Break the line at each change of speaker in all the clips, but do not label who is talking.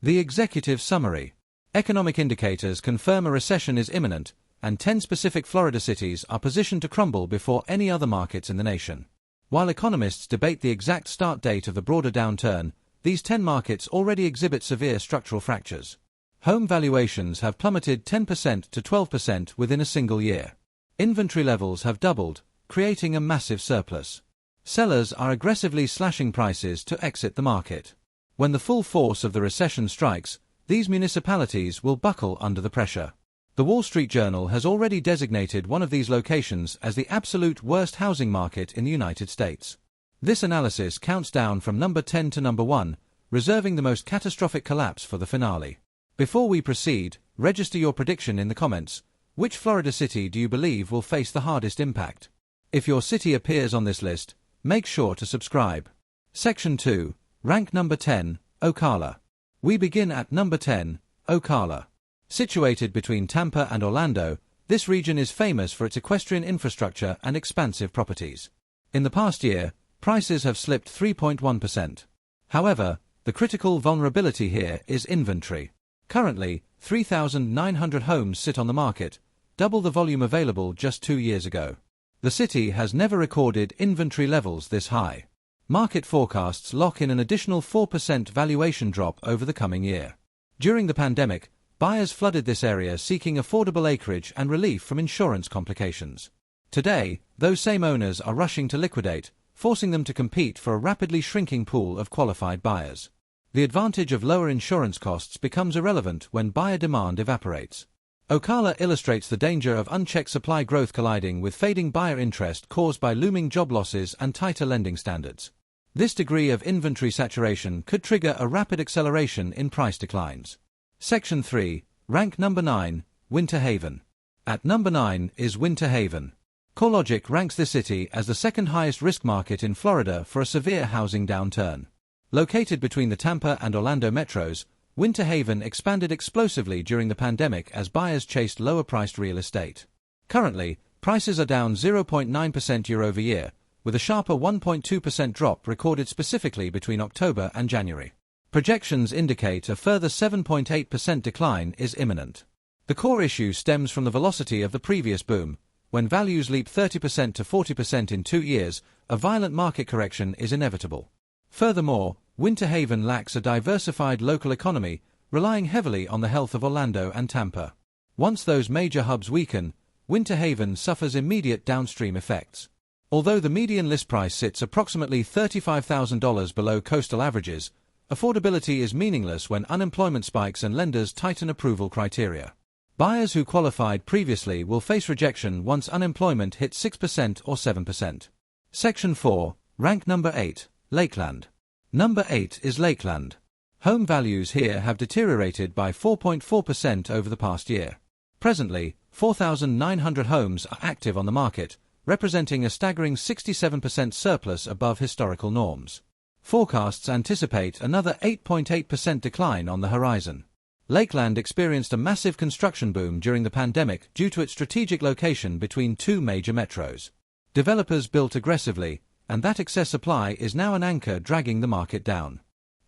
The executive summary. Economic indicators confirm a recession is imminent, and 10 specific Florida cities are positioned to crumble before any other markets in the nation. While economists debate the exact start date of the broader downturn, these 10 markets already exhibit severe structural fractures. Home valuations have plummeted 10% to 12% within a single year. Inventory levels have doubled, creating a massive surplus. Sellers are aggressively slashing prices to exit the market. When the full force of the recession strikes, these municipalities will buckle under the pressure. The Wall Street Journal has already designated one of these locations as the absolute worst housing market in the United States. This analysis counts down from number 10 to number 1, reserving the most catastrophic collapse for the finale. Before we proceed, register your prediction in the comments. Which Florida city do you believe will face the hardest impact? If your city appears on this list, make sure to subscribe. Section 2. Rank number 10, Ocala. We begin at number 10, Ocala. Situated between Tampa and Orlando, this region is famous for its equestrian infrastructure and expansive properties. In the past year, prices have slipped 3.1%. However, the critical vulnerability here is inventory. Currently, 3,900 homes sit on the market, double the volume available just 2 years ago. The city has never recorded inventory levels this high. Market forecasts lock in an additional 4% valuation drop over the coming year. During the pandemic, buyers flooded this area seeking affordable acreage and relief from insurance complications. Today, those same owners are rushing to liquidate, forcing them to compete for a rapidly shrinking pool of qualified buyers. The advantage of lower insurance costs becomes irrelevant when buyer demand evaporates. Ocala illustrates the danger of unchecked supply growth colliding with fading buyer interest caused by looming job losses and tighter lending standards. This degree of inventory saturation could trigger a rapid acceleration in price declines. Section 3. Rank number 9, Winter Haven. At number 9 is Winter Haven. CoreLogic ranks this city as the second highest risk market in Florida for a severe housing downturn. Located between the Tampa and Orlando metros, Winter Haven expanded explosively during the pandemic as buyers chased lower-priced real estate. Currently, prices are down 0.9% year-over-year, with a sharper 1.2% drop recorded specifically between October and January. Projections indicate a further 7.8% decline is imminent. The core issue stems from the velocity of the previous boom. When values leap 30% to 40% in 2 years, a violent market correction is inevitable. Furthermore, Winter Haven lacks a diversified local economy, relying heavily on the health of Orlando and Tampa. Once those major hubs weaken, Winter Haven suffers immediate downstream effects. Although the median list price sits approximately $35,000 below coastal averages, affordability is meaningless when unemployment spikes and lenders tighten approval criteria. Buyers who qualified previously will face rejection once unemployment hits 6% or 7%. Section 4, Rank number 8, Lakeland. Number 8 is Lakeland. Home values here have deteriorated by 4.4% over the past year. Presently, 4,900 homes are active on the market, representing a staggering 67% surplus above historical norms. Forecasts anticipate another 8.8% decline on the horizon. Lakeland experienced a massive construction boom during the pandemic due to its strategic location between 2 major metros. Developers built aggressively, and that excess supply is now an anchor dragging the market down.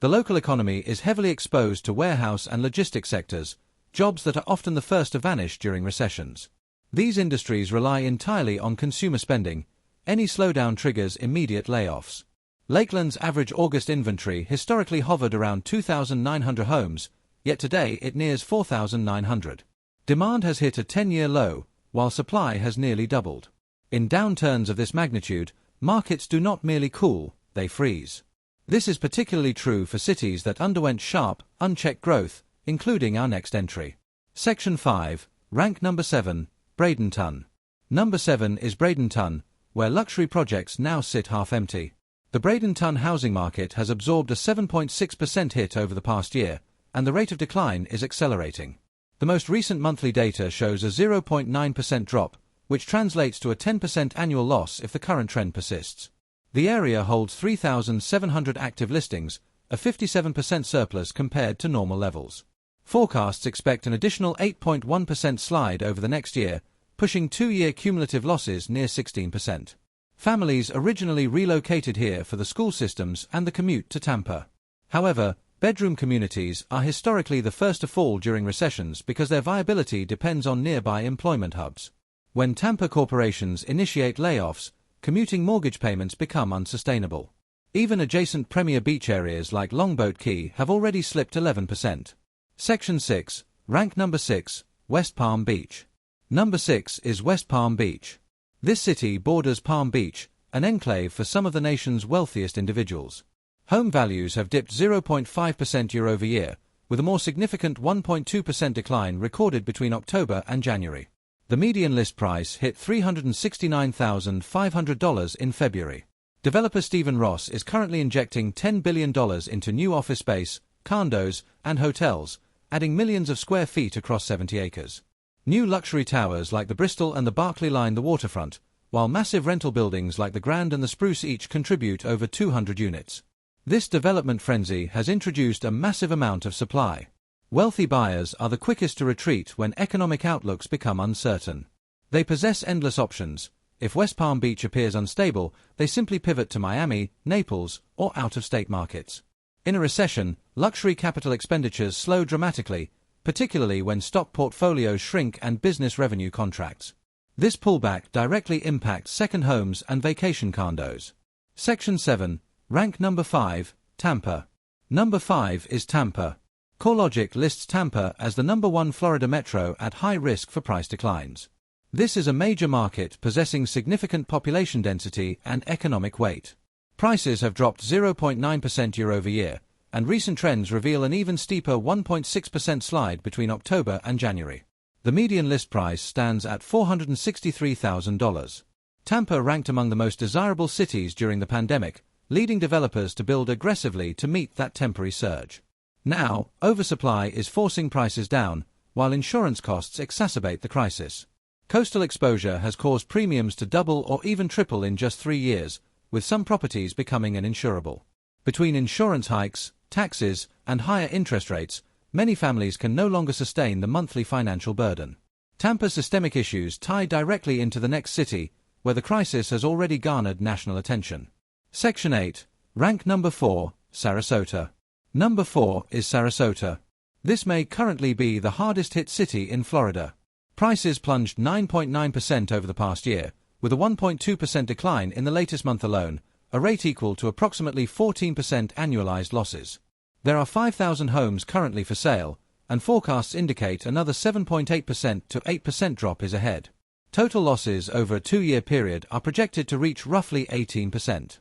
The local economy is heavily exposed to warehouse and logistics sectors, jobs that are often the first to vanish during recessions. These industries rely entirely on consumer spending. Any slowdown triggers immediate layoffs. Lakeland's average August inventory historically hovered around 2,900 homes, yet today it nears 4,900. Demand has hit a 10-year low, while supply has nearly doubled. In downturns of this magnitude, markets do not merely cool, they freeze. This is particularly true for cities that underwent sharp, unchecked growth, including our next entry. Section 5, Rank number 7, Bradenton. Number 7 is Bradenton, where luxury projects now sit half empty. The Bradenton housing market has absorbed a 7.6% hit over the past year, and the rate of decline is accelerating. The most recent monthly data shows a 0.9% drop, which translates to a 10% annual loss if the current trend persists. The area holds 3,700 active listings, a 57% surplus compared to normal levels. Forecasts expect an additional 8.1% slide over the next year, pushing 2-year cumulative losses near 16%. Families originally relocated here for the school systems and the commute to Tampa. However, Bedroom communities are historically the first to fall during recessions because their viability depends on nearby employment hubs. When Tampa corporations initiate layoffs, commuting mortgage payments become unsustainable. Even adjacent premier beach areas like Longboat Key have already slipped 11%. Section 6, rank number 6, West Palm Beach. Number 6 is West Palm Beach. This city borders Palm Beach, an enclave for some of the nation's wealthiest individuals. Home values have dipped 0.5% year-over-year, with a more significant 1.2% decline recorded between October and January. The median list price hit $369,500 in February. Developer Stephen Ross is currently injecting $10 billion into new office space, condos, and hotels, adding millions of square feet across 70 acres. New luxury towers like the Bristol and the Barclay line the waterfront, while massive rental buildings like the Grand and the Spruce each contribute over 200 units. This development frenzy has introduced a massive amount of supply. Wealthy buyers are the quickest to retreat when economic outlooks become uncertain. They possess endless options. If West Palm Beach appears unstable, they simply pivot to Miami, Naples, or out-of-state markets. In a recession, luxury capital expenditures slow dramatically, particularly when stock portfolios shrink and business revenue contracts. This pullback directly impacts second homes and vacation condos. Section 7. Rank number 5, Tampa. Number 5 is Tampa. CoreLogic lists Tampa as the number 1 Florida metro at high risk for price declines. This is a major market possessing significant population density and economic weight. Prices have dropped 0.9% year-over-year, and recent trends reveal an even steeper 1.6% slide between October and January. The median list price stands at $463,000. Tampa ranked among the most desirable cities during the pandemic, leading developers to build aggressively to meet that temporary surge. Now, oversupply is forcing prices down, while insurance costs exacerbate the crisis. Coastal exposure has caused premiums to double or even triple in just 3 years, with some properties becoming uninsurable. Between insurance hikes, taxes, and higher interest rates, many families can no longer sustain the monthly financial burden. Tampa's systemic issues tie directly into the next city, where the crisis has already garnered national attention. Section 8. Rank number 4, Sarasota. Number 4 is Sarasota. This may currently be the hardest-hit city in Florida. Prices plunged 9.9% over the past year, with a 1.2% decline in the latest month alone, a rate equal to approximately 14% annualized losses. There are 5,000 homes currently for sale, and forecasts indicate another 7.8% to 8% drop is ahead. Total losses over a 2-year period are projected to reach roughly 18%.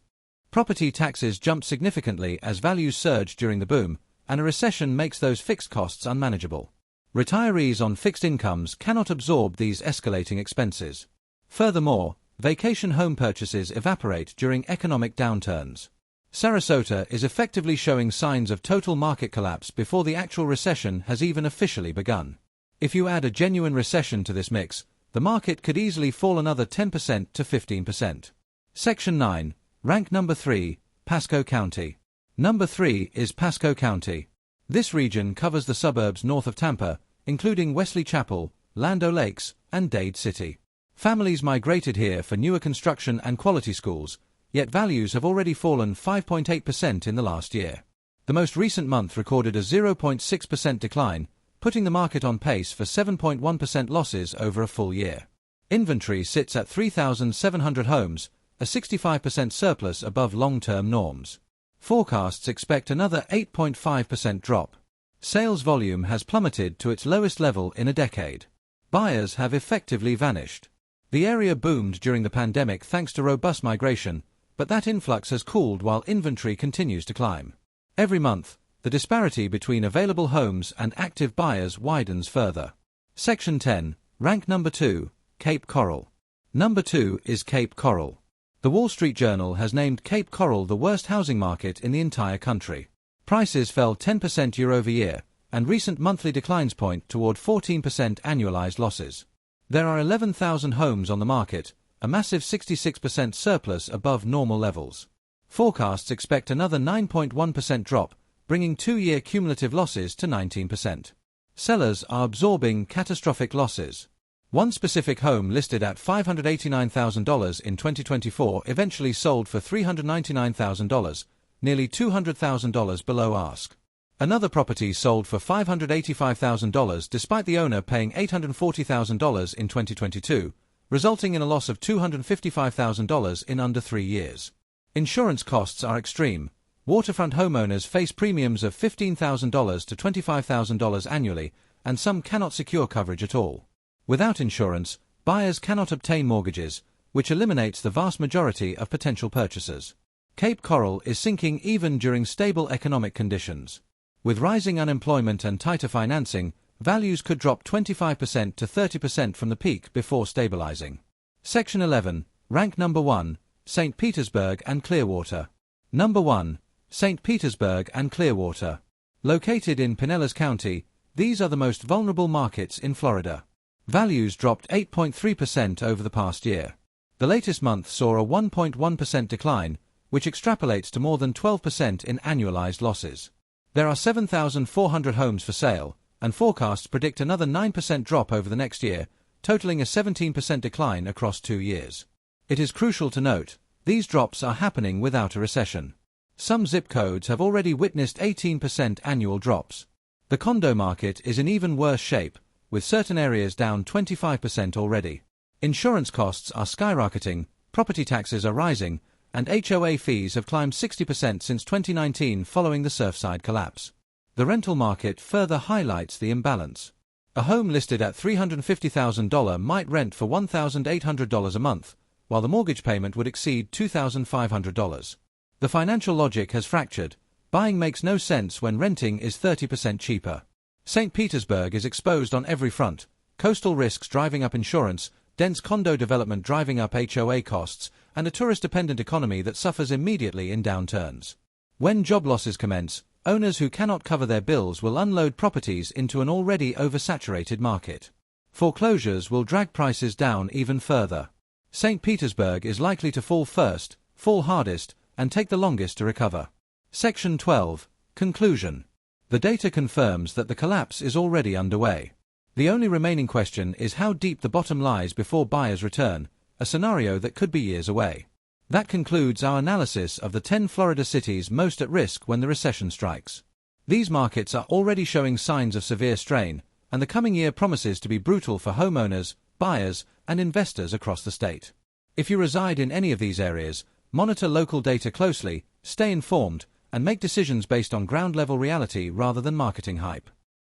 Property taxes jumped significantly as values surged during the boom, and a recession makes those fixed costs unmanageable. Retirees on fixed incomes cannot absorb these escalating expenses. Furthermore, vacation home purchases evaporate during economic downturns. Sarasota is effectively showing signs of total market collapse before the actual recession has even officially begun. If you add a genuine recession to this mix, the market could easily fall another 10% to 15%. Section 9. Rank number 3, Pasco County. Number 3 is Pasco County. This region covers the suburbs north of Tampa, including Wesley Chapel, Land O'Lakes, and Dade City. Families migrated here for newer construction and quality schools, yet values have already fallen 5.8% in the last year. The most recent month recorded a 0.6% decline, putting the market on pace for 7.1% losses over a full year. Inventory sits at 3,700 homes, a 65% surplus above long-term norms. Forecasts expect another 8.5% drop. Sales volume has plummeted to its lowest level in a decade. Buyers have effectively vanished. The area boomed during the pandemic thanks to robust migration, but that influx has cooled while inventory continues to climb. Every month, the disparity between available homes and active buyers widens further. Section 10. Rank number 2, Cape Coral. Number 2 is Cape Coral. The Wall Street Journal has named Cape Coral the worst housing market in the entire country. Prices fell 10% year-over-year, and recent monthly declines point toward 14% annualized losses. There are 11,000 homes on the market, a massive 66% surplus above normal levels. Forecasts expect another 9.1% drop, bringing 2-year cumulative losses to 19%. Sellers are absorbing catastrophic losses. One specific home listed at $589,000 in 2024 eventually sold for $399,000, nearly $200,000 below ask. Another property sold for $585,000 despite the owner paying $840,000 in 2022, resulting in a loss of $255,000 in under 3 years. Insurance costs are extreme. Waterfront homeowners face premiums of $15,000 to $25,000 annually, and some cannot secure coverage at all. Without insurance, buyers cannot obtain mortgages, which eliminates the vast majority of potential purchasers. Cape Coral is sinking even during stable economic conditions. With rising unemployment and tighter financing, values could drop 25% to 30% from the peak before stabilizing. Section 11. Rank number 1, St. Petersburg and Clearwater. Number 1. St. Petersburg and Clearwater. Located in Pinellas County, these are the most vulnerable markets in Florida. Values dropped 8.3% over the past year. The latest month saw a 1.1% decline, which extrapolates to more than 12% in annualized losses. There are 7,400 homes for sale, and forecasts predict another 9% drop over the next year, totaling a 17% decline across 2 years. It is crucial to note, these drops are happening without a recession. Some zip codes have already witnessed 18% annual drops. The condo market is in even worse shape, with certain areas down 25% already. Insurance costs are skyrocketing, property taxes are rising, and HOA fees have climbed 60% since 2019 following the Surfside collapse. The rental market further highlights the imbalance. A home listed at $350,000 might rent for $1,800 a month, while the mortgage payment would exceed $2,500. The financial logic has fractured. Buying makes no sense when renting is 30% cheaper. St. Petersburg is exposed on every front: coastal risks driving up insurance, dense condo development driving up HOA costs, and a tourist-dependent economy that suffers immediately in downturns. When job losses commence, owners who cannot cover their bills will unload properties into an already oversaturated market. Foreclosures will drag prices down even further. St. Petersburg is likely to fall first, fall hardest, and take the longest to recover. Section 12. Conclusion. The data confirms that the collapse is already underway. The only remaining question is how deep the bottom lies before buyers return, a scenario that could be years away. That concludes our analysis of the 10 Florida cities most at risk when the recession strikes. These markets are already showing signs of severe strain, and the coming year promises to be brutal for homeowners, buyers, and investors across the state. If you reside in any of these areas, monitor local data closely, stay informed, and make decisions based on ground-level reality rather than marketing hype.